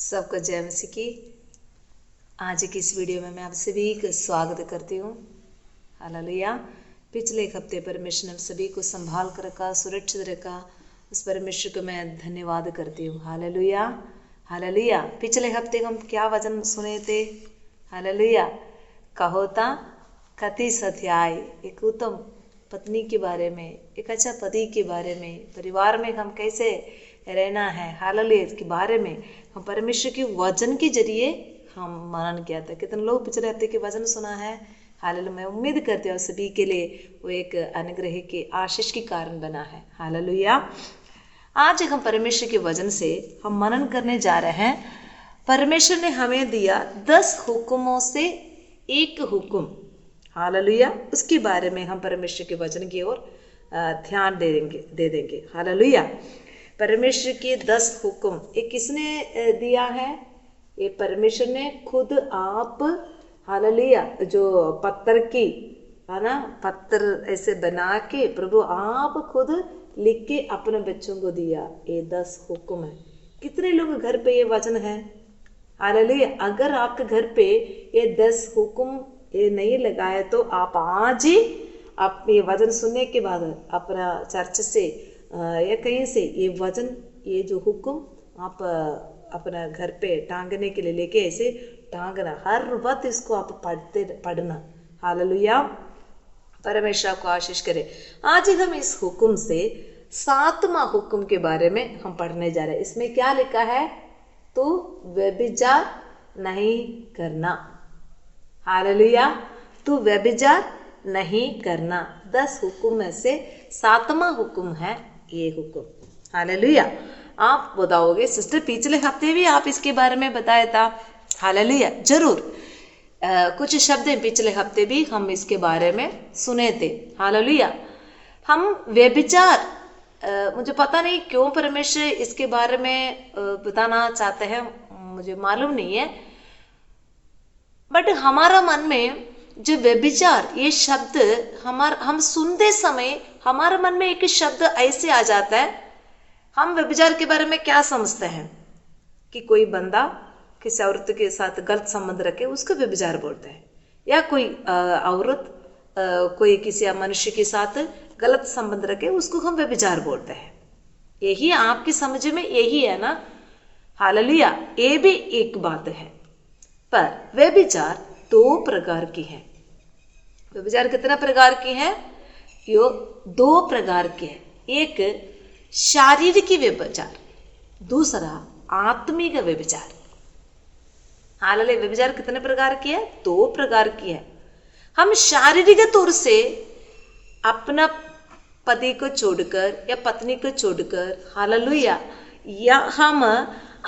सबको जय मसीह की। आज की इस वीडियो में मैं आप सभी का स्वागत करती हूँ। हालेलुया। पिछले एक हफ्ते परमेश्वर ने सभी को संभाल कर रखा, सुरक्षित रखा। उस परमेश्वर को मैं धन्यवाद करती हूँ। Hallelujah hallelujah. पिछले हफ्ते हम क्या वचन सुने थे? हालेलुया। कहोता कति सत्याय, एक उत्तम पत्नी के बारे में, एक अच्छा पति के बारे में, परिवार में हम कैसे रहना है, हालेलुया के बारे में हम परमेश्वर के वचन के जरिए हम मनन किया था। कितने लोग पिछले हफ्ते के वचन सुना है? हालेलुया। मैं उम्मीद करती हूँ सभी के लिए वो एक अनुग्रह के आशीष के कारण बना है। हालेलुया। आज हम परमेश्वर के वचन से हम मनन करने जा रहे हैं। परमेश्वर ने हमें दिया 10 हुक्मों से एक हुक्म। हालेलुया। उसके बारे में हम परमेश्वर के वचन की ओर ध्यान दे देंगे। हालेलुया। परमेश्वर के 10 हुक्म ये किसने दिया है? ये परमेश्वर ने खुद आप। हालेलुया। जो पत्थर की है ना, पत्थर ऐसे बना के प्रभु आप खुद लिख के अपने बच्चों को दिया। ये 10 हुक्म है। कितने लोग घर पे ये वचन है? हालेलुया। अगर आपके घर पे ये 10 हुक्म ये नहीं लगाए तो आप आज ही आप ये वचन सुनने के बाद अपना चर्च से या कहीं से ये वचन, ये जो हुक्म आप अपना घर पे टांगने के लिए लेके ऐसे टांगना, हर वक्त इसको आप पढ़ना। हालेलुया। परमेश्वर को आशीष करे। आज हम इस हुक्म से 7वां हुक्म के बारे में हम पढ़ने जा रहे हैं। इसमें क्या लिखा है? तो व्यभिचार नहीं करना। हालेलुया। तो व्यभिचार नहीं करना। 10 हुक्म में से 7वां हुक्म है ये हुक्म। हालेलुया। आप बताओगे सिस्टर पिछले हफ्ते भी आप इसके बारे में बताया था। हालेलुया। जरूर कुछ शब्द पिछले हफ्ते भी हम इसके बारे में सुने थे। हालेलुया। हम व्यभिचार, मुझे पता नहीं क्यों परमेश्वर इसके बारे में बताना चाहते हैं, मुझे मालूम नहीं है। बट हमारा मन में जो व्यभिचार ये शब्द हम सुनते समय हमारे मन में एक शब्द ऐसे आ जाता है। हम व्यभिचार के बारे में क्या समझते हैं कि कोई बंदा किसी औरत के साथ गलत संबंध रखे उसको व्यभिचार बोलते हैं, या कोई औरत कोई किसी मनुष्य के साथ गलत संबंध रखे उसको हम व्यभिचार बोलते हैं। यही आपकी समझ में यही है ना? हालेलुया। ये भी एक बात है। पर व्यभिचार 2 प्रकार की है। व्यभिचार कितना प्रकार की है? यो 2 प्रकार के है। एक शारीरिक व्यभिचार, दूसरा आत्मिक व्यभिचार। हालेलुया। व्यभिचार कितने प्रकार की है? 2 प्रकार की है। हम शारीरिक तौर से अपना पति को छोड़कर या पत्नी को छोड़कर, हालेलुया, या हम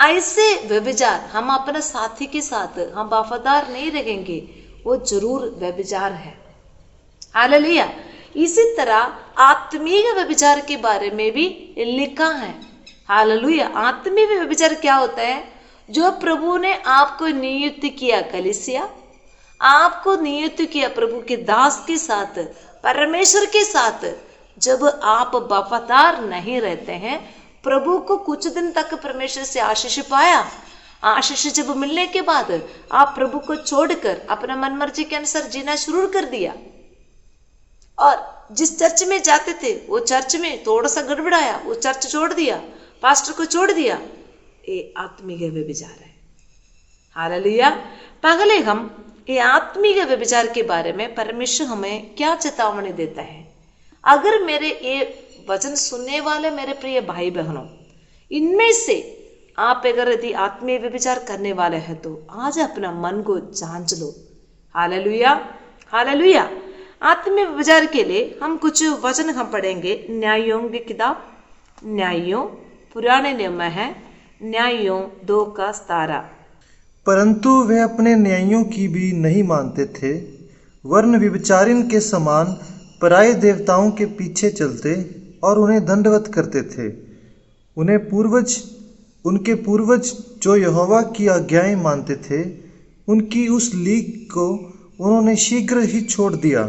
ऐसे व्यभिचार हम अपने साथी के साथ हम वफादार नहीं रहेंगे, वो जरूर व्यभिचार है। हालेलुया। इसी तरह आत्मीय व्यभिचार के बारे में भी लिखा है। हालेलुया। आत्मीय व्यभिचार क्या होता है? जो प्रभु ने आपको नियुक्त किया, कलीसिया आपको नियुक्त किया प्रभु के दास के साथ, परमेश्वर के साथ, जब आप वफादार नहीं रहते हैं, प्रभु को कुछ दिन तक परमेश्वर से आशीष पाया, आशीष जब मिलने के बाद आप प्रभु को छोड़कर अपना मन मर्जी के अनुसार जीना शुरू कर दिया, और जिस चर्च में जाते थे वो चर्च में थोड़ा सा गड़बड़ाया, वो चर्च छोड़ दिया, पास्टर को छोड़ दिया, ये आत्मिक व्यभिचार है। हालेलुया। पहले हम ये आत्मिक व्यभिचार के बारे में परमेश्वर हमें क्या चेतावनी देता है। अगर मेरे ये वचन सुनने वाले मेरे प्रिय भाई बहनों, इनमें से आप अगर यदि आत्मीय व्यभिचार करने वाले हैं तो आज अपना मन को जांच लो। Hallelujah hallelujah. आत्मीय व्यभिचार के लिए हम कुछ वचन हम पढ़ेंगे। न्यायों की किताब, न्यायों पुराने नियम में है, न्यायों 2:17। परंतु वे अपने न्यायों की भी नहीं मानते थे, वरन व्यभिचारिन के समान पराये देवताओं के पीछे चलते और उन्हें दंडवत करते थे। उनके पूर्वज जो यहोवा की आज्ञाएं मानते थे, उनकी उस लीग को उन्होंने शीघ्र ही छोड़ दिया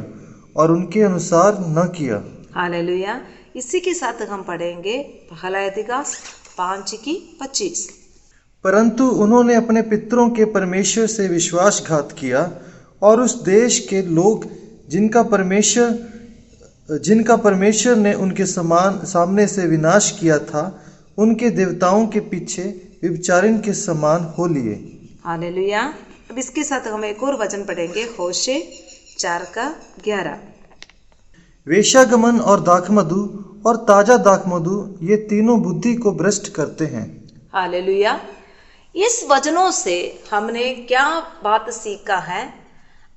और उनके अनुसार न किया। हालेलुया। इसी के साथ हम पढ़ेंगे पहला इतिहास 5:25। परंतु उन्होंने अपने पितरों के परमेश्वर से विश्वासघात किया और उस देश के लोग जिनका परमेश्वर ने उनके सामने से विनाश किया था, उनके देवताओं के पीछे व्यभिचारिणी के समान हो लिए। हालेलुया। अब इसके साथ हम एक और वचन पढ़ेंगे, होशे 4:11। वेश्यागमन और दाखमधु और ताजा दाखमधु ये तीनों बुद्धि को भ्रष्ट करते हैं। हालेलुया। इस वचनों से हमने क्या बात सीखा है?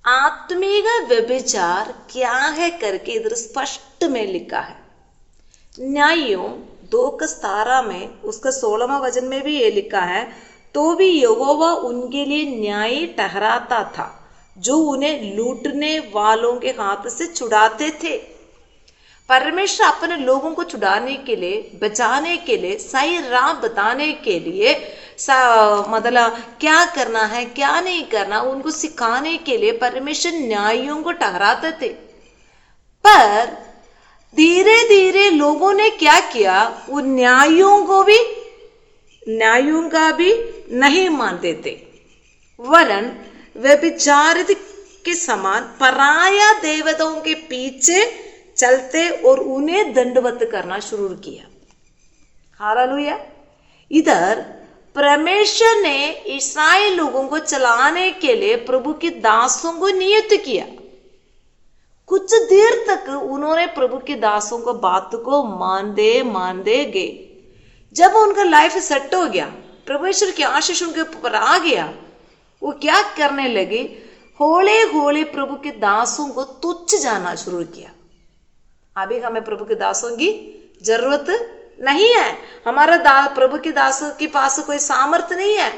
आत्मिक व्यभिचार क्या है करके इधर स्पष्ट में लिखा है। न्यायों 2:17 में उसका 16वां वचन में भी ये लिखा है, तो भी यहोवा उनके लिए न्याय ठहराता था जो उन्हें लूटने वालों के हाथ से छुड़ाते थे। परमेश्वर अपने लोगों को छुड़ाने के लिए, बचाने के लिए, सही राह बताने के लिए मतलब क्या करना है क्या नहीं करना उनको सिखाने के लिए परमेश्वर न्यायों को ठहराते थे। पर धीरे धीरे लोगों ने क्या किया, वो न्यायों का भी नहीं मानते थे, वरन व्यभिचार के समान पराया देवताओं के पीछे चलते और उन्हें दंडवत करना शुरू किया। हालेलुया। इधर परमेश्वर ने इस्राएल लोगों को चलाने के लिए प्रभु के दासों को नियुक्त किया। कुछ देर तक उन्होंने प्रभु के दासों को बात को मानते गए। जब उनका लाइफ सेट हो गया, परमेश्वर की आशीष उनके ऊपर आ गया, वो क्या करने लगे, होले होले प्रभु के दासों को तुच्छ जाना शुरू किया। अभी हमें प्रभु के दासों की जरूरत नहीं है। हमारा प्रभु के दासों के पास कोई सामर्थ्य नहीं है।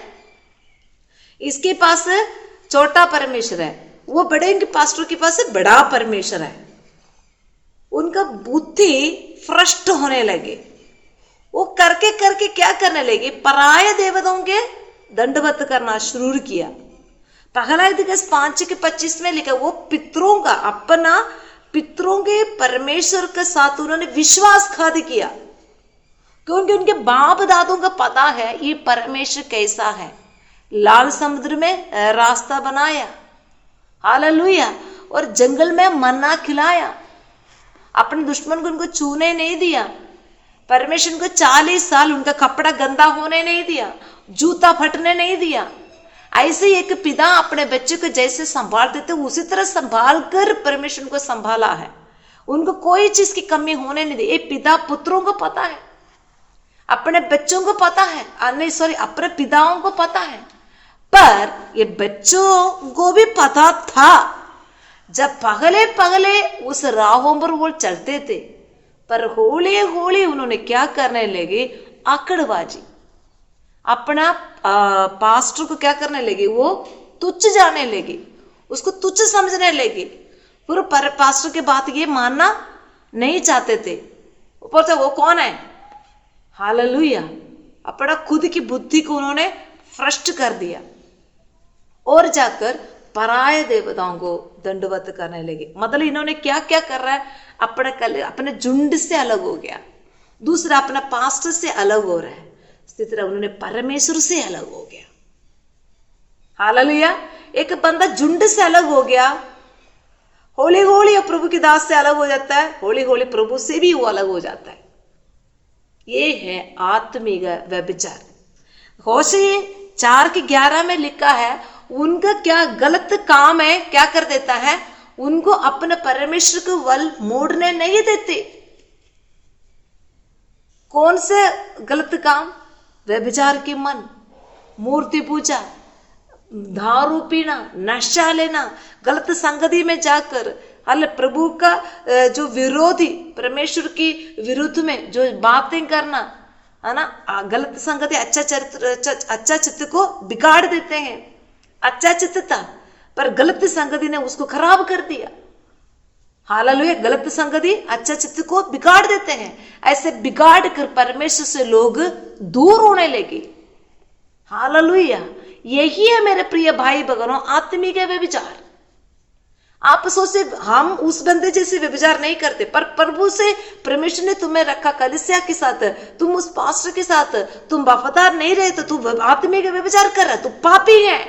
इसके पास छोटा परमेश्वर है, वो बड़े के पास्टर के पास बड़ा परमेश्वर है। उनका बुद्धि भ्रष्ट होने लगे। वो करके करके क्या करने लगे, पराये देवताओं के दंडवत करना शुरू किया। पहला इतिहास 5:25 में लिखा, वो पितरों का अपना पितरों के परमेश्वर के साथ उन्होंने विश्वासघात किया, क्योंकि उनके बाप दादों का पता है ये परमेश्वर कैसा है। लाल समुद्र में रास्ता बनाया, हालेलुया, और जंगल में मन्ना खिलाया, अपने दुश्मन को उनको छूने नहीं दिया। परमेश्वर को 40 साल उनका कपड़ा गंदा होने नहीं दिया, जूता फटने नहीं दिया। ऐसे एक पिता अपने बच्चे को जैसे संभालते थे उसी तरह संभाल कर परमेश्वर को संभाला है। उनको कोई चीज की कमी होने नहीं दी। ये पिता पुत्रों को पता है, अपने बच्चों को पता है, अपने पिताओं को पता है। पर ये बच्चों को भी पता था, जब पगले पगले उस राहों पर वो चलते थे, पर होले होले उन्होंने क्या करने लगे, आकड़बाजी। अपना पास्टर को क्या करने लगे, वो तुच्छ जाने लगे, उसको तुच्छ समझने लगे। फिर पास्टर की बात ये मानना नहीं चाहते थे। ऊपर से वो कौन है, हालेलुया, अपना खुद की बुद्धि को उन्होंने भ्रष्ट कर दिया और जाकर पराये देवताओं को दंडवत करने लगे। मतलब इन्होंने क्या क्या कर रहा है, अपने झुंड से अलग हो गया, दूसरा अपना पास्टर से अलग हो रहा है, इसी तरह उन्होंने परमेश्वर से अलग हो गया। हालेलुया। एक बंदा झुंड से अलग हो गया, होली होली प्रभु की दास से अलग हो जाता है, होली होली प्रभु से भी वो अलग हो जाता है। ये है आत्मिक व्यभिचार। होशे 4:11 में लिखा है, उनका क्या गलत काम है, क्या कर देता है, उनको अपने परमेश्वर को वल मोड़ने नहीं देते। कौन से गलत काम, व्यभिचार के मन, मूर्ति पूजा, दारू पीना, नशा लेना, गलत संगति में जाकर प्रभु का जो विरोधी, परमेश्वर की विरुद्ध में जो बातें करना है ना, गलत संगति अच्छा चित्त को बिगाड़ देते हैं। अच्छा चित्त था पर गलत संगति ने उसको खराब कर दिया। हालेलुया। गलत संगति अच्छा चित्त को बिगाड़ देते हैं। ऐसे बिगाड़ कर परमेश्वर से लोग दूर होने लगे। हालेलुया। यही है मेरे प्रिय भाई बहनों आत्मिक व्यभिचार। आप सोचे हम उस बंदे जैसे व्यभिचार नहीं करते, पर प्रभु से परमेश्वर ने तुम्हें रखा, कलीसिया के साथ, तुम उस पास्टर के साथ तुम वफादार नहीं रहे तो तू आत्मिक व्यभिचार कर रहा, तू पापी है।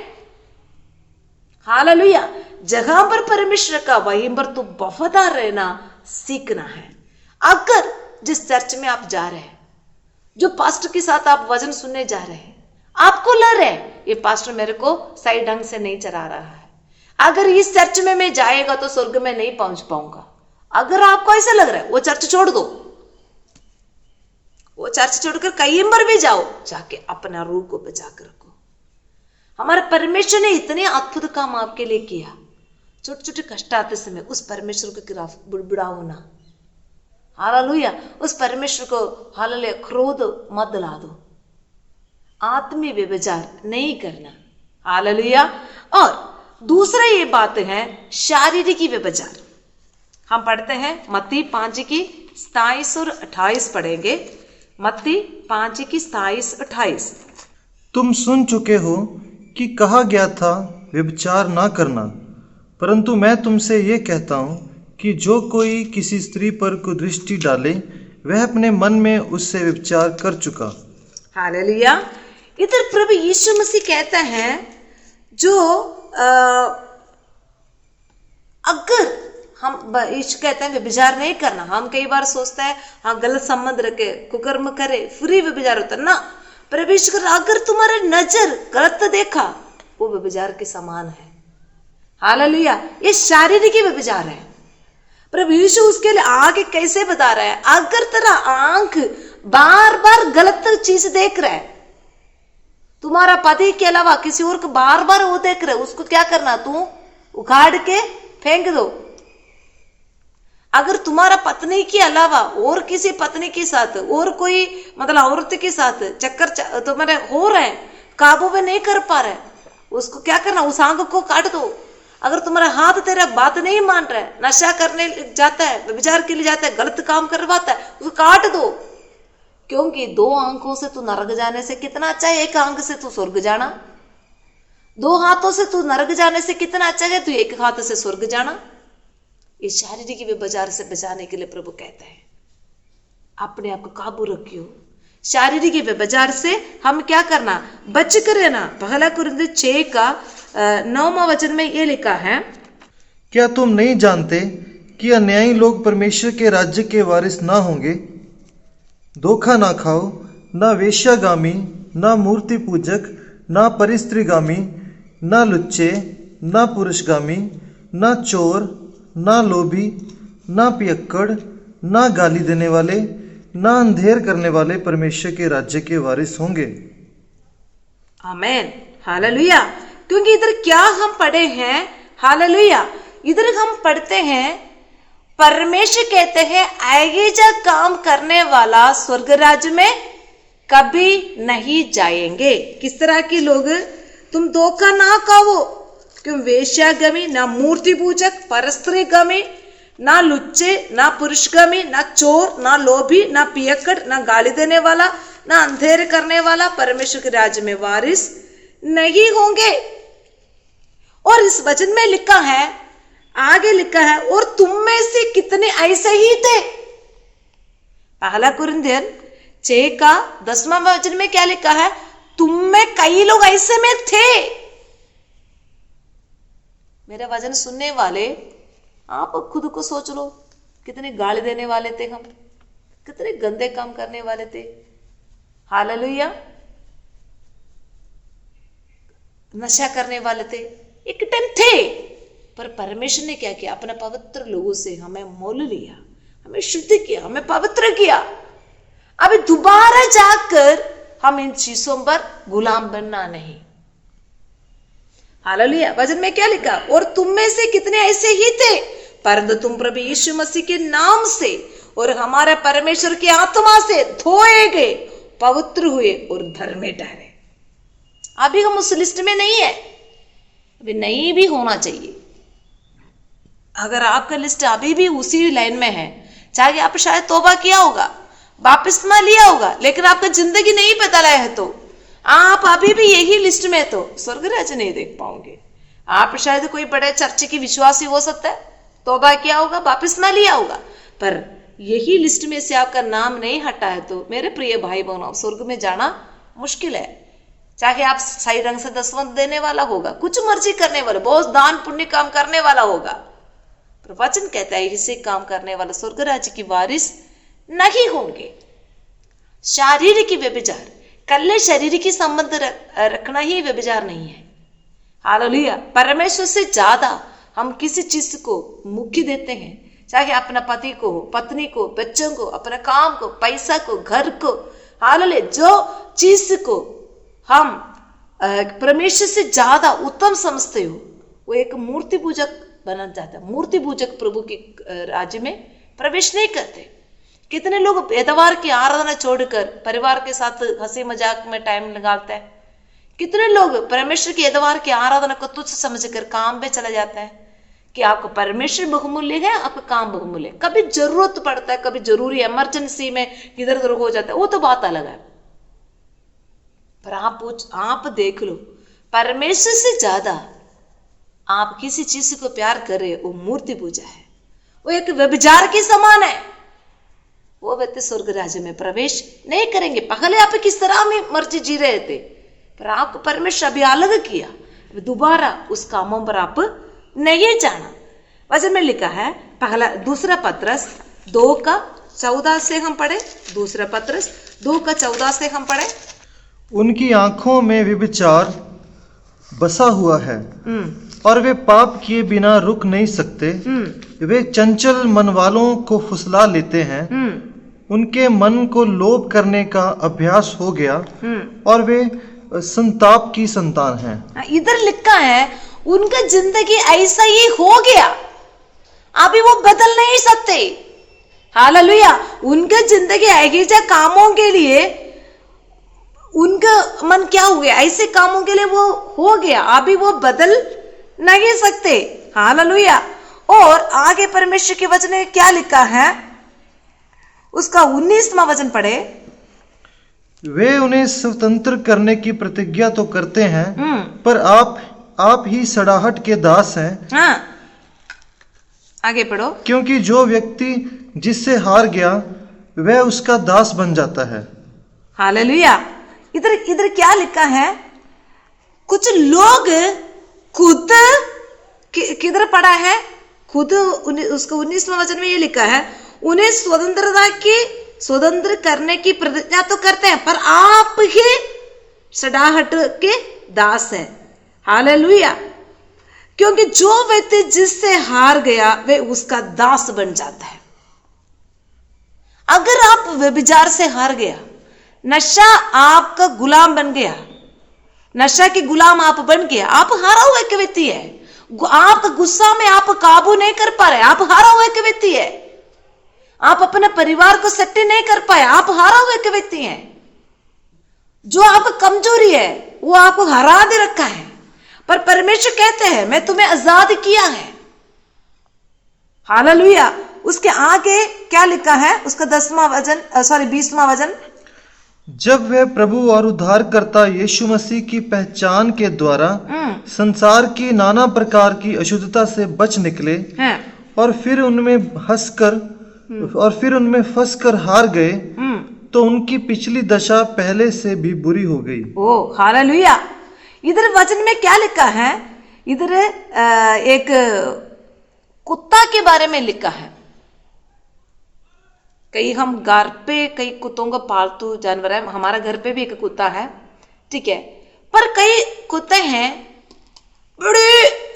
हालेलुया। जहां पर परमेश्वर का वहीं पर तू वफादार रहना सीखना है। अगर जिस चर्च में आप जा रहे हैं, जो पास्टर के साथ आप वचन सुनने जा रहे हैं, आपको लग रहा है ये पास्टर मेरे को सही ढंग से नहीं चला रहा है, अगर इस चर्च में मैं जाएगा तो स्वर्ग में नहीं पहुंच पाऊंगा, अगर आपको ऐसा लग रहा है, वो चर्च छोड़ दो। वो चर्च छोड़कर कहीं पर भी जाओ, जाके अपना रूह को बचा कर रखो। हमारे परमेश्वर ने इतने अद्भुत काम आपके लिए किया। छोटे छोटे कष्ट आते समय उस परमेश्वर के खिलाफ बुड़बुड़ाओ ना। हालेलुया। उस परमेश्वर को हालेलुया क्रोध मत दिला दो, आत्मीय व्यभिचार नहीं करना। हालेलुया। और दूसरा ये बात है शारीरिक व्यभिचार। हम पढ़ते हैं मत्ती 5 की 27 और 28 पढ़ेंगे। मत्ती 5 की 27-28। तुम सुन चुके हो कि कहा गया था व्यभिचार ना करना, परंतु मैं तुमसे ये कहता हूँ कि जो कोई किसी स्त्री पर कुदृष्टि डाले वह अपने मन में उससे व्यभिचार कर चुका। हालेलुया। इधर प्रभु यीशु मसीह कहता है जो अगर हम यीशु कहते हैं व्यभिचार नहीं करना। हम कई बार सोचते हैं हाँ गलत संबंध रखे, कुकर्म करे, फ्री व्यभिचार होता ना। प्रभु यीशु अगर तुम्हारे नजर गलत देखा वो व्यभिचार के समान है। हालेलुया। ये शारीरिक व्यभिचार है। प्रभु यीशु उसके लिए आगे कैसे बता रहा है, अगर तेरा आंख बार बार गलत चीज देख रहा है, तुम्हारा पति के अलावा किसी और को बार बार वो देख रहे, उसको क्या करना, तू उखाड़ के फेंक दो। अगर तुम्हारा पत्नी के अलावा और किसी पत्नी के साथ और कोई मतलब औरत के साथ चक्कर तुम्हारे हो रहे हैं, काबू में नहीं कर पा रहे, उसको क्या करना, उस आंख को काट दो। अगर तुम्हारा हाथ तेरा बात नहीं मान रहा है, नशा करने जाता है, व्यभिचार के लिए जाता है, गलत काम करवाता है, उसको काट दो। क्योंकि 2 आंखों से तू नरक जाने से कितना अच्छा है 1 आंख से तू स्वर्ग जाना। 2 हाथों से तू नरक जाने से कितना अच्छा है तू 1 हाथ से स्वर्ग जाना। ये शारीरिक व्यभिचार से बचाने के लिए प्रभु कहता है अपने आप को काबू रखियो। शारीरिक व्यभिचार से हम क्या करना, बच कर रहना। 1 कुरिन्थियों 6 का 9वां वचन में ये लिखा है, क्या तुम नहीं जानते कि अन्यायी लोग परमेश्वर के राज्य के वारिस ना होंगे। धोखा ना खाओ, ना वेश्यागामी, ना मूर्ति पूजक, ना परिस्त्रीगामी, ना लुच्चे, ना पुरुषगामी, ना चोर, ना लोभी, ना पियक्कड़, ना गाली देने वाले, ना अंधेर करने वाले परमेश्वर के राज्य के वारिस होंगे। आमेन। हालेलुया। क्योंकि इधर क्या हम पढ़े हैं, हालेलुया, इधर हम पढ़ते हैं परमेश्वर कहते हैं ऐसा काम करने वाला स्वर्ग राज्य में कभी नहीं जाएंगे। किस तरह के लोग, तुम धोखा ना खाओ, क्यों वेश्यागमी, ना मूर्ति पूजक, परस्त्रीगमी, ना लुच्चे, ना पुरुषगमी, ना चोर, ना लोभी, ना पियक्कड़, ना गाली देने वाला, ना अंधेर करने वाला परमेश्वर के राज्य में वारिस नहीं होंगे। और इस वचन में लिखा है, आगे लिखा है, और तुम में से कितने ऐसे ही थे। 1 कुरिन्थियों 6 का 10वां वचन में क्या लिखा है, तुम में कई लोग ऐसे में थे। मेरा वचन सुनने वाले आप खुद को सोच लो, कितने गाली देने वाले थे हम, कितने गंदे काम करने वाले थे। हालेलुया। नशा करने वाले थे, एक टाइम थे, पर परमेश्वर ने क्या किया, अपने पवित्र लोगों से हमें मोल लिया, हमें शुद्ध किया, हमें पवित्र किया। अभी दोबारा जाकर हम इन चीजों पर गुलाम बनना नहीं। हालेलुया। वचन में क्या लिखा, और तुम में से कितने ऐसे ही थे, परंतु तुम प्रभु यीशु मसीह के नाम से और हमारे परमेश्वर की आत्मा से धोए गए, पवित्र हुए और धर्मी ठहरे। अभी हम उस लिस्ट में नहीं है, अभी नहीं भी होना चाहिए। अगर आपका लिस्ट अभी भी उसी लाइन में है, चाहे आप शायद तौबा किया होगा, बपतिस्मा लिया होगा, लेकिन आपका जिंदगी नहीं बदला है, तो आप अभी भी यही लिस्ट में तो स्वर्ग राज्य नहीं देख पाओगे। आप शायद कोई बड़े चर्च की विश्वासी हो सकता है, तौबा किया होगा, बपतिस्मा लिया होगा, पर यही लिस्ट में से आपका नाम नहीं हटा है तो मेरे प्रिय भाई बहनों, स्वर्ग में जाना मुश्किल है। चाहे आप सही ढंग से दसवंत देने वाला होगा, कुछ मर्जी करने वाला, बहुत दान पुण्य काम करने वाला होगा, पर वचन कहता है इसे काम करने वाला स्वर्ग राज्य की वारिस नहीं होंगे। शारीरिक व्यभिचार, कल्ले शरीर की संबंध रखना ही व्यभिचार नहीं है। हालेलुया। परमेश्वर से ज्यादा हम किसी चीज को मुख्य देते हैं, चाहे अपना पति को, पत्नी को, बच्चों को, अपने काम को, पैसा को, घर को, हालेलुया, जो चीज को हम परमेश्वर से ज्यादा उत्तम समझते हो, वो एक मूर्ति पूजक बनना चाहता है। मूर्ति पूजक प्रभु के राज्य में प्रवेश नहीं करते। कितने लोग एतवार की आराधना छोड़कर परिवार के साथ हंसी मजाक में टाइम निकालते हैं। कितने लोग परमेश्वर की एतवार की आराधना को तुच्छ समझकर काम पे चला जाता है कि आपको परमेश्वर बहुमूल्य है, आपका काम बहुमूल्य है। कभी जरूरत पड़ता है, कभी जरूरी इमरजेंसी में इधर उधर हो जाता है, वो तो बात अलग है। पर आप देख लो, परमेश्वर से ज्यादा आप किसी चीज को प्यार करे, वो मूर्ति पूजा है, वो एक व्यभिचार के समान है। वो व्यक्ति स्वर्ग राज्य में प्रवेश नहीं करेंगे। पहले आप किस तरह में मर्जी जी रहे थे, पर आपको परमेश्वर अभी अलग किया, दोबारा उस कामों पर आप नहीं जाना। वचन में लिखा है, पहला दूसरा पत्रस 2:14 से हम पढ़े, दूसरा पत्रस 2:14 से हम पढ़े। उनकी आंखों में व्यभिचार बसा हुआ है और वे पाप किए बिना रुक नहीं सकते। वे चंचल मन वालों को फुसला लेते हैं। उनके मन को लोभ करने का अभ्यास हो गया और वे संताप की संतान हैं। इधर लिखा है उनका जिंदगी ऐसा ही हो गया, अभी वो बदल नहीं सकते। हालेलुया। उनका जिंदगी ऐसा कामों के लिए उनका मन क्या हो गया, ऐसे कामों के लिए वो हो गया, अभी वो बदल नहीं सकते। हालेलुया। और आगे परमेश्वर के वचन में क्या लिखा है, उसका 19वां वचन पढ़े। वे उन्हें स्वतंत्र करने की प्रतिज्ञा तो करते हैं, पर आप ही सड़ाहट के दास हैं। हाँ, आगे पढ़ो। क्योंकि जो व्यक्ति जिससे हार गया वह उसका दास बन जाता है। हालेलुया। इधर क्या लिखा है, कुछ लोग खुद किधर पड़ा है, खुद उसका 19वां वचन में ये लिखा है, उन्हें स्वतंत्र करने की प्रतिज्ञा तो करते हैं, पर आप ही सड़ाहट के दास है। हालेलुया। क्योंकि जो व्यक्ति जिससे हार गया वे उसका दास बन जाता है। अगर आप व्यभिचार से हार गया, नशा आपका गुलाम बन गया, नशा के गुलाम आप बन गया, आप हारा हुआ एक व्यक्ति है। आप गुस्सा में आप काबू नहीं कर पा रहे, आप हारा हुआ एक व्यक्ति है। आप अपने परिवार को सट्टे नहीं कर पाए, आप हारा हुआ एक व्यक्ति है। जो आपका कमजोरी है वो आपको हरा दे रखा है, पर परमेश्वर कहते हैं मैं तुम्हें आजाद किया है। हालेलुया। उसके आगे क्या लिखा है, उसका 20वां वचन। जब वे प्रभु और उद्धारकर्ता यीशु मसीह की पहचान के द्वारा संसार की नाना प्रकार की अशुद्धता से बच निकले और फिर उनमें फंसकर हार गए, तो उनकी पिछली दशा पहले से भी बुरी हो गई। ओ हालेलुया। इधर वचन में क्या लिखा है, इधर एक कुत्ता के बारे में लिखा है। कई हम घर पे कई कुत्तों का पालतू जानवर है, हमारा घर पे भी एक कुत्ता है, ठीक है, पर कई कुत्ते हैं बड़ी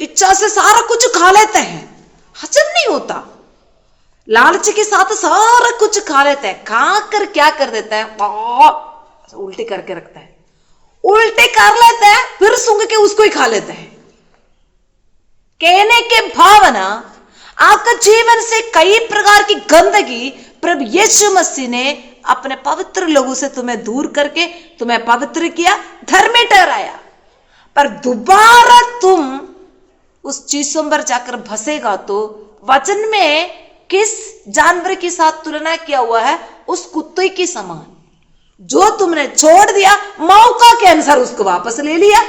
इच्छा से सारा कुछ खा लेते हैं, हजम नहीं होता, लालच के साथ सारा कुछ खा लेते हैं, खाकर क्या कर देता है, उल्टी करके रखता है, उल्टे कर लेते हैं, फिर सूंघ के उसको ही खा लेते हैं। कहने के भावना आपका जीवन से कई प्रकार की गंदगी प्रभु यीशु मसीह ने अपने पवित्र लोगों से तुम्हें दूर करके तुम्हें पवित्र किया, धर्मी ठहराया, पर दोबारा तुम उस चीजों पर जाकर फंसेगा तो वचन में किस जानवर के साथ तुलना किया हुआ है, उस कुत्ते के समान जो तुमने छोड़ दिया, मौका के अनुसार उसको वापस ले लिया।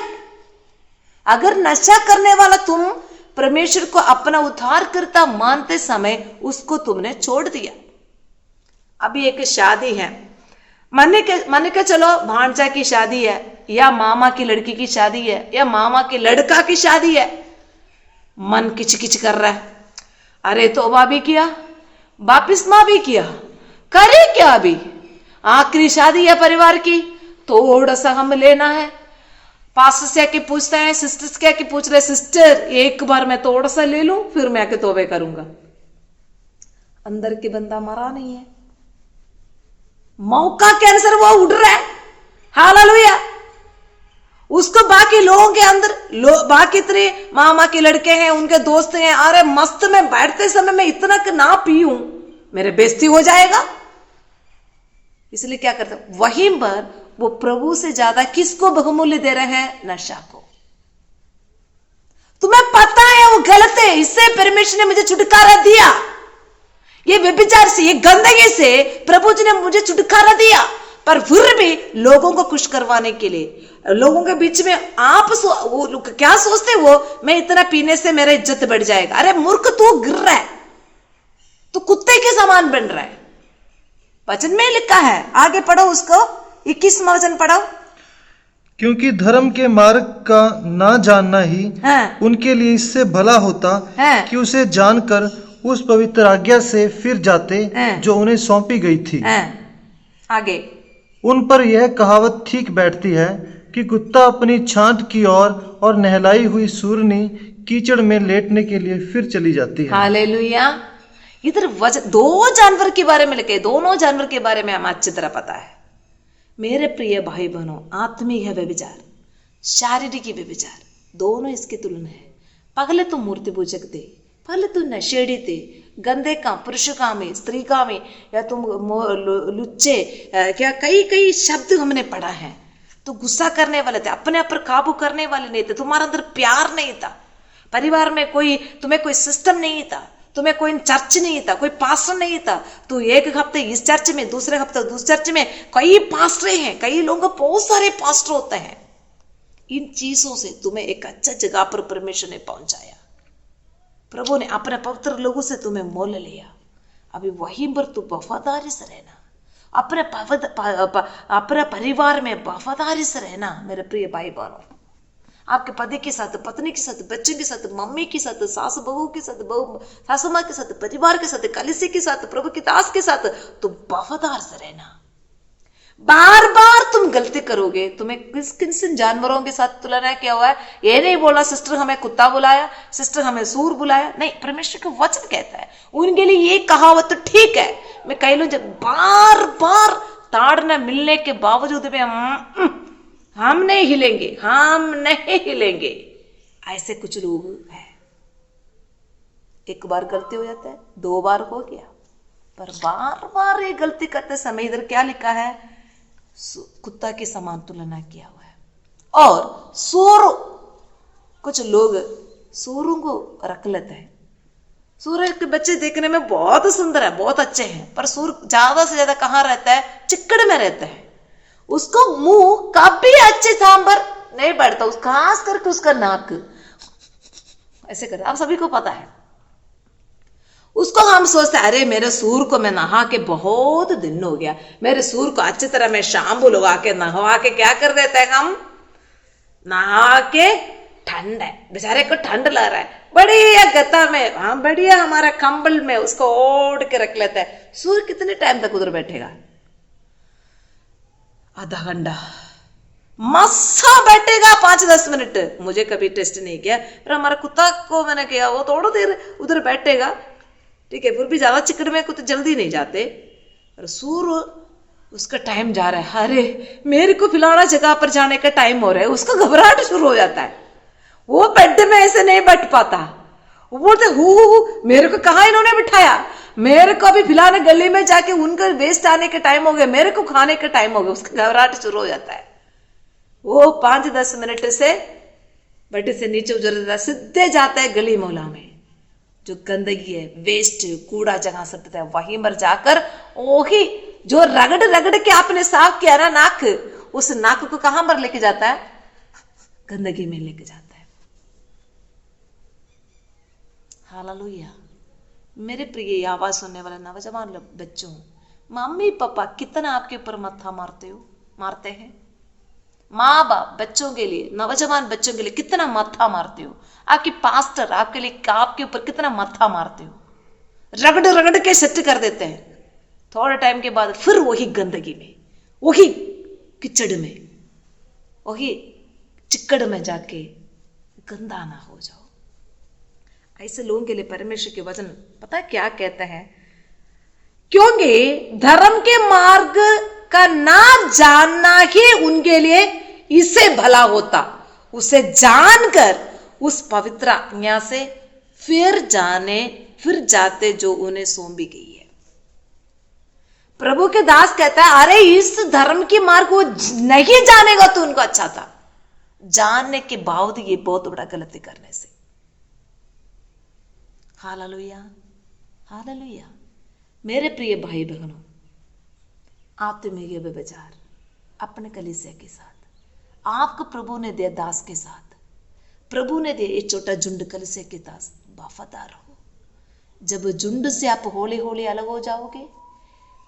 अगर नशा करने वाला तुम परमेश्वर को अपना उद्धारकर्ता मानते समय उसको तुमने छोड़ दिया। अभी एक शादी है, मन के चलो भांजा की शादी है, या मामा की लड़की की शादी है, या मामा के लड़का की शादी है, मन किच कर रहा है, अरे तौबा भी किया, वापिस्मा भी किया, करे क्या अभी, आखिरी शादी है परिवार की, थोड़ा सा हम लेना है। पास्टर से आके पूछते हैं, सिस्टर्स के आके पूछ रहे, सिस्टर एक बार मैं थोड़ा सा ले लूं फिर मैं आके तौबे करूंगा। अंदर के बंदा मरा नहीं है, मौका के अनुसार वो उड़ रहा है। हालेलुया। उसको बाकी लोगों के अंदर बाकी इतने मामा के लड़के हैं, उनके दोस्त हैं, अरे मस्त में बैठते समय मैं इतना कि ना पीऊं मेरे बेइज्जती हो जाएगा, इसलिए क्या करते वहीं पर वो प्रभु से ज्यादा किसको बहुमूल्य दे रहे हैं? नशा को। तुम्हें पता है वो गलत है, इससे परमेश्वर ने मुझे छुटकारा दिया, ये व्यभिचार से, ये गंदगी से प्रभु जी ने मुझे छुटकारा दिया, पर फिर भी लोगों को खुश करवाने के लिए, लोगों के बीच में आप वो क्या सोचते वो, मैं इतना पीने से मेरा इज्जत बढ़ जाएगा। अरे मूर्ख, तू गिर रहा है, तू कुत्ते के समान बन रहा है। वचन में लिखा है, आगे पढ़ो उसको, 21वां वचन पढ़ो। क्योंकि धर्म के मार्ग का ना जानना ही उनके लिए इससे भला होता कि उसे जानकर उस पवित्र आज्ञा से फिर जाते जो उन्हें सौंपी गई थी। आगे उन पर यह कहावत ठीक बैठती है कि कुत्ता अपनी छांट की ओर और नहलाई हुई सूरनी कीचड़ में लेटने के लिए फिर चली जाती है। हालेलुया। इधर दो जानवर के बारे में लिखे, दोनों जानवर के बारे में हमें अच्छी तरह पता है। मेरे प्रिय भाई बहनों, आत्मिक है व्यभिचार, शारीरिक व्यभिचार, दोनों इसकी तुलना है। पहले तो मूर्ति पूजक थे, पहले तो नशेड़ी थे, गंदे काम, पुरुष कामी, स्त्री कामी, या तुम लुच्चे, क्या कई कई शब्द हमने पढ़ा है। तो गुस्सा करने वाले थे, अपने ऊपर काबू करने वाले नहीं थे, तुम्हारे अंदर प्यार नहीं था, परिवार में तुम्हें कोई सिस्टम नहीं था, तुम्हें कोई चर्च नहीं था, कोई पास्टर नहीं था। तो एक हफ्ते इस चर्च में, दूसरे हफ्ते दूसरे चर्च में, कई पास्टर हैं, कई लोगों को बहुत सारे पास्टर होते हैं। इन चीजों से तुम्हें एक अच्छा जगह पर परमेश्वर ने पहुंचाया, प्रभु ने अपने पवित्र लोगों से तुम्हें मोल लिया। अभी वहीं पर तू वफादारी से रहना, अपने परिवार में वफादारी से रहना। मेरे प्रिय भाई बहनों, आपके पति के साथ, पत्नी के साथ, बच्चे के साथ, मम्मी के साथ, सास बहू के साथ, सासू माँ के साथ, परिवार के साथ, कलीसिया के साथ, प्रभु के दास के साथ, तो वफादार से रहना। बार बार तुम गलती करोगे, तुम्हें किन जानवरों के साथ तुलना किया हुआ है। ये नहीं बोला सिस्टर हमें कुत्ता बुलाया, सिस्टर हमें सूर बुलाया, नहीं, परमेश्वर का वचन कहता है उनके लिए ये कहावत तो ठीक है। मैं कह लूं, जब बार बार ताड़ न मिलने के बावजूद भी हम नहीं हिलेंगे, हम नहीं हिलेंगे, ऐसे कुछ लोग हैं। एक बार गलती हो जाता है, 2 बार हो गया, पर बार बार ये गलती करते समय इधर क्या लिखा है? कुत्ता के समान तुलना किया हुआ है। और सूर, कुछ लोग सूरों को रख लेते हैं। सूर के बच्चे देखने में बहुत सुंदर है, बहुत अच्छे हैं, पर सूर ज्यादा से ज्यादा कहाँ रहता है? चिक्कड़ में रहता है। उसको मुंह कभी अच्छे सांबर नहीं बढ़ता, खास करके उसका नाक ऐसे करता, आप सभी को पता है। उसको हम सोचते हैं, अरे मेरे सूर को मैं नहा के बहुत दिन हो गया, मेरे सूर को अच्छी तरह मैं शैम्पू लगा के नहवा के क्या कर देते हैं हम? नहा के, ठंड है बेचारे को, ठंड लग रहा है, बढ़िया गता में, हाँ बढ़िया हमारा कंबल में उसको ओढ़ के रख लेता है। सूर कितने टाइम तक उधर बैठेगा? आधा घंटा मस्सा बैठेगा, 5-10 मिनट। मुझे कभी टेस्ट नहीं किया, पर हमारे कुत्ता को मैंने किया, वो थोड़ा देर उधर बैठेगा, ठीक है, फिर भी ज्यादा चिकड़ में कुछ जल्दी नहीं जाते। और सूर उसका टाइम जा रहा है, अरे मेरे को फिलहाल जगह पर जाने का टाइम हो रहा है, उसका घबराहट शुरू हो जाता है, वो बेड में ऐसे नहीं बैठ पाता, वो बोलते हु मेरे को कहाँ इन्होंने बिठाया, मेरे को अभी फिलहाल गली में जाके उनका वेस्ट आने के टाइम हो गया, मेरे को खाने का टाइम हो गया, उसका घबराहट शुरू हो जाता है। वो 5-10 मिनट से बेड से नीचे उतर जाता है, सीधे जाता है गली मोहल्ला में, जो गंदगी है, वेस्ट कूड़ा जगह सटता है, वहीं पर जाकर वही जो रगड़ रगड़ के आपने साफ किया ना नाक, उस नाक को कहां पर लेके जाता है? गंदगी में लेके जाता है। हालेलुया। मेरे प्रिय ये आवाज सुनने वाले नौजवान बच्चों, मम्मी पापा कितना आपके ऊपर मत्था मारते हैं। माँ बाप बच्चों के लिए, नौजवान बच्चों के लिए कितना मत्था मारते हो। आपके पास्टर आपके लिए, आपके ऊपर कितना मत्था मारते हो। रगड़ रगड़ के सेट कर देते हैं। थोड़े टाइम के बाद फिर वही गंदगी में, वही कीचड़ में, वही चिक्कड़ में जाके गंदा ना हो जाओ। ऐसे लोगों के लिए परमेश्वर के वचन पता है क्या कहते हैं? क्योंकि धर्म के मार्ग का ना जानना ही उनके लिए इससे भला होता, उसे जानकर उस पवित्र आज्ञा से फिर जाते जो उन्हें सौंपी गई है। प्रभु के दास कहता है, अरे इस धर्म की मार्ग को नहीं जानेगा तो उनको अच्छा था, जानने के बावजूद ये बहुत बड़ा गलती करने से। Hallelujah, hallelujah. मेरे प्रिय भाई बहनों, आत्मीय व्यभिचार अपने कलीसिया के साथ, आपको प्रभु ने दिया दास के साथ, प्रभु ने दिया ये छोटा झुंड कलीसिया के दास, वफादार हो। जब झुंड से आप हौले हौले अलग हो जाओगे,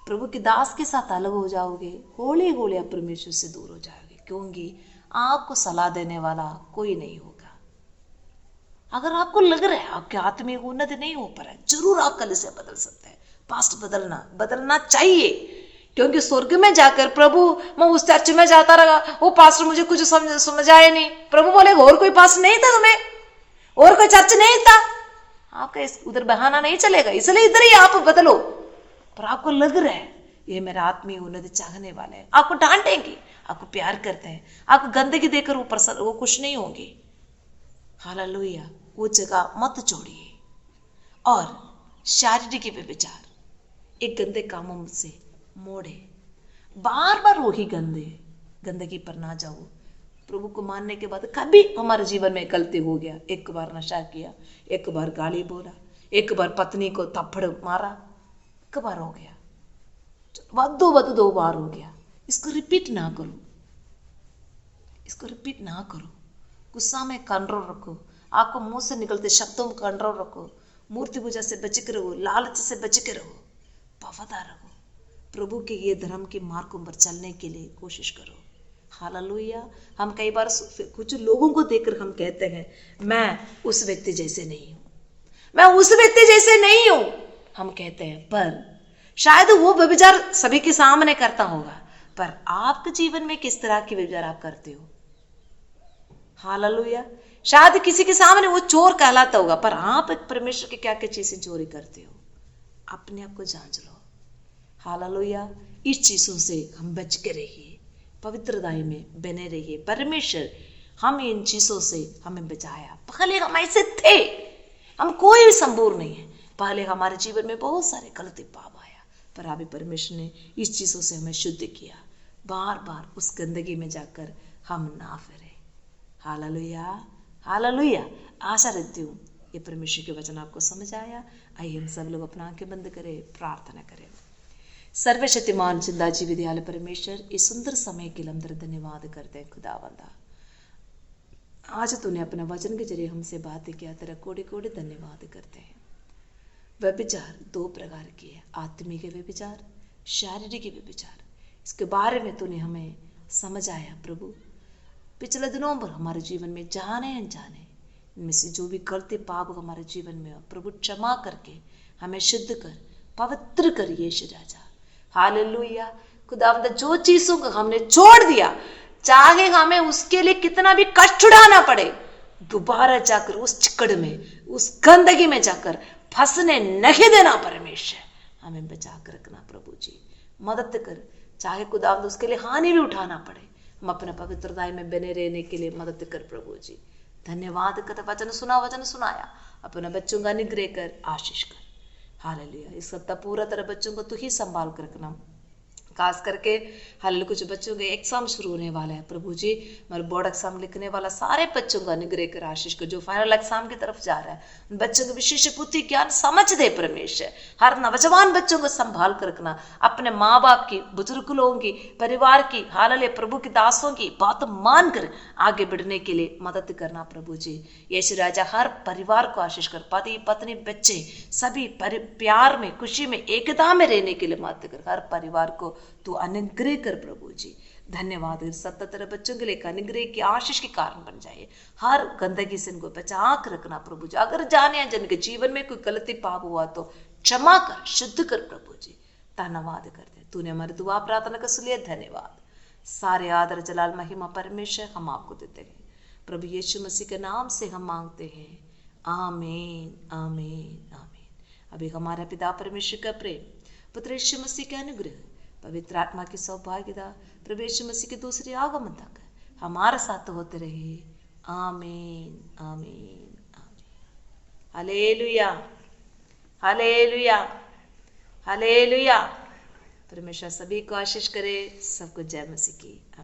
प्रभु के दास के साथ अलग हो जाओगे, हौले हौले आप परमेश्वर से दूर हो जाओगे, क्योंकि आपको सलाह देने वाला कोई नहीं होगा। अगर आपको लग रहा है आपके आत्मिक उन्नति नहीं हो पा रहा है, जरूर आप कलीसिया बदल सकते हैं। पास्ट बदलना चाहिए, क्योंकि स्वर्ग में जाकर प्रभु, मैं उस चर्च में जाता रहा, वो पास्टर मुझे कुछ समझ आया नहीं। प्रभु बोले और कोई पास्टर नहीं था तुम्हें, और कोई चर्च नहीं था, आपका उधर बहाना नहीं चलेगा, इसलिए इधर ही आप बदलो। पर आपको लग रहा है ये मेरा आत्मीय उन्नति चाहने वाले हैं, आपको डांटेंगे, आपको प्यार करते हैं, आपको गंदगी देकर वो खुश नहीं होंगे। हालेलुया, वो जगह मत छोड़िए। और शारीरिक व्यभिचार, एक गंदे कामों से मोड़े, बार बार वही गंदगी पर ना जाओ। प्रभु को मानने के बाद कभी हमारे जीवन में गलती हो गया, एक बार नशा किया, एक बार गाली बोला, एक बार पत्नी को थप्पड़ मारा, एक बार हो गया, दो बार हो गया, इसको रिपीट ना करो, इसको रिपीट ना करो। गुस्सा में कंट्रोल रखो, आपको मुंह से निकलते शब्दों में कंट्रोल रखो, मूर्ति पूजा से बच के रहो, लालच से बच के रहो, वफादार रहो, प्रभु के ये धर्म के मार्गों पर चलने के लिए कोशिश करो। हालेलुया। हम कई बार कुछ लोगों को देखकर हम कहते हैं, मैं उस व्यक्ति जैसे नहीं हूं, मैं उस व्यक्ति जैसे नहीं हूं, हम कहते हैं। पर शायद वो व्यभिचार सभी के सामने करता होगा, पर आपके जीवन में किस तरह की व्यभिचार आप करते हो? हालेलुया। शायद किसी के सामने वो चोर कहलाता होगा, पर आप परमेश्वर की क्या क्या चीजें चोरी करते हो? अपने आप को जांच लो। हालेलुया। इस चीजों से हम बच के रहिए, पवित्रताई में बने रहिए। परमेश्वर हम इन चीजों से हमें बचाया। पहले हम ऐसे थे, हम कोई संपूर्ण नहीं है, पहले हमारे जीवन में बहुत सारे गलती पाप आया, पर अभी परमेश्वर ने इस चीजों से हमें शुद्ध किया। बार बार उस गंदगी में जाकर हम ना फिरे। Hallelujah, hallelujah. आशा रखती हूँ ये परमेश्वर के वचन आपको समझ आया। आइए हम सब लोग अपना आंखें बंद करें, प्रार्थना करें। सर्वशक्तिमान जिंदा जी विद्यालय परमेश्वर, इस सुंदर समय के लिए हम तेरा धन्यवाद करते हैं खुदावंदा। आज तूने अपने वचन के जरिए हमसे बातें किया, तेरा कोटि कोटि धन्यवाद करते हैं। व्यभिचार दो प्रकार की है, आत्मिक व्यभिचार, शारीरिक व्यभिचार। इसके बारे में तूने हमें समझाया प्रभु। पिछले दिनों पर हमारे जीवन में जाने अनजाने इनमें से जो भी गलती पाप हमारे जीवन में हो, प्रभु क्षमा करके हमें शुद्ध कर, पवित्र कर यीशु राजा। हालेलुया। खुदावंद, जो चीजों को हमने छोड़ दिया, चाहे हमें उसके लिए कितना भी कष्ट उठाना पड़े, दोबारा जाकर उस चिकड़ में, उस गंदगी में जाकर फंसने नहीं देना। परमेश्वर हमें बचा कर रखना प्रभु जी, मदद कर। चाहे खुदावंद उसके लिए हानि भी उठाना पड़े, हम अपने पवित्रता में बने रहने के लिए मदद कर प्रभु जी। धन्यवाद कर, वचन सुनाया, अपने बच्चों का निग्रह कर, आशीष कर। हालेलुया। इस सप्ताह पूरा तरह बच्चों को तू ही संभाल कर रखना, खास करके हाल कुछ बच्चों के एग्जाम शुरू होने वाला है। प्रभु जी हमारे बोर्ड एग्जाम लिखने वाला सारे बच्चों का अनुग्रह कर आशीष को, जो फाइनल एग्जाम की तरफ जा रहा है उन बच्चों को विशेष बुद्धि ज्ञान समझ दे परमेश्वर। हर नौजवान बच्चों को संभाल कर रखना, अपने माँ बाप की, बुजुर्ग लोगों की, परिवार की, हाल प्रभु के दासों की बात मान कर आगे बढ़ने के लिए मदद करना। प्रभु जी यीशु राजा हर परिवार को आशीष कर, पति पत्नी बच्चे सभी प्यार में खुशी में एकता में रहने के लिए मदद कर, हर परिवार को तू अनुग्रह कर। प्रभु जी धन्यवाद, सतत बच्चों के लिए अनुग्रह की आशीष के कारण बन जाए। हर गंदगी से इनको बचा कर रखना प्रभु जी। अगर जाने या जन के जीवन में कोई गलती पाप हुआ तो क्षमा कर, शुद्ध कर प्रभु जी। धन्यवाद करते, तूने हमारी दुआ प्रार्थना का सुन लिया, धन्यवाद। सारे आदर जलाल महिमा परमेश्वर हम आपको देते हैं, प्रभु यीशु मसीह के नाम से हम मांगते हैं, आमीन आमीन आमीन। अभी हमारा पिता परमेश्वर का प्रेम, पुत्र यीशु मसीह के अनुग्रह, पवित्र आत्मा की सौभाग्यता, प्रभु यीशु मसीह के दूसरे आगमन तक हमारे साथ होते रहे, आमीन आमीन आमीन। Hallelujah hallelujah hallelujah. परमेश्वर सभी को आशीष करे, सबको जय मसीह की।